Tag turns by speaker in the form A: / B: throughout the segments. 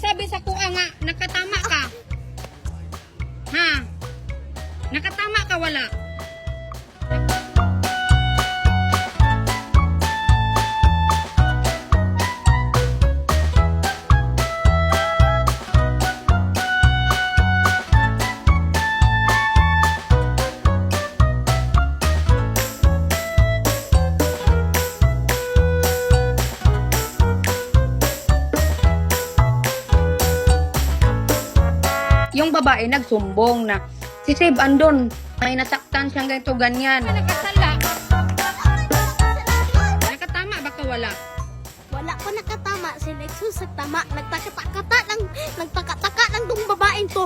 A: nagsabi sa kuha nga, nakatama ka. Ha? Nakatama ka wala? Yung babae nagsumbong na si Seb andon, may nasaktan siyang ganito ganyan. Nakasala. Nakatama ba ka wala?
B: Wala ko nakatama, si Lexus sa tama. Nagtaka-taka ng tong babaeng to.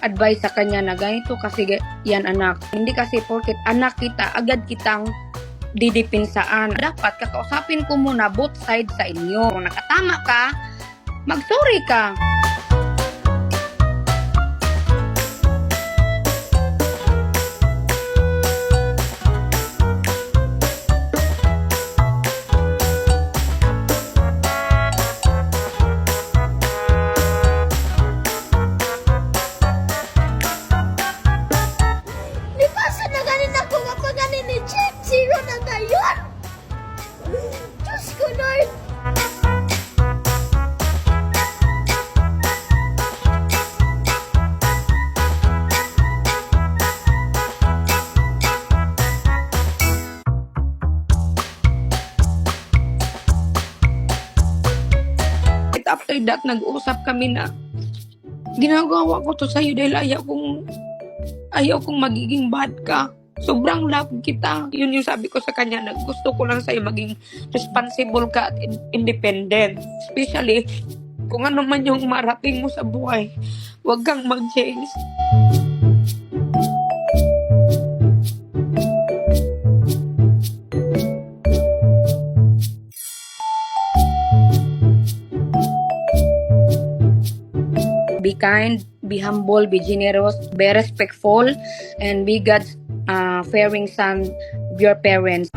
A: Advice sa kanya na ganito kasi yan anak. Hindi kasi porket anak kita, agad kitang didepinsaan. Dapat kakausapin ko muna both sides sa inyo. Kung nakatama ka, mag-sorry ka.
B: Di ba sa naganin ako mapaganin ni Jeff? Zero na ngayon? Diyos ko, Lord.
A: After that, nag-usap kami na ginagawa ko to sa'yo dahil ayaw kong magiging bad ka. Sobrang love kita. Yun yung sabi ko sa kanya na gusto ko lang sa'yo maging responsible ka at independent. Especially kung ano man yung marating mo sa buhay. Huwag kang mag-change. Be kind, be humble, be generous, be respectful, and be God's fearing son of your parents.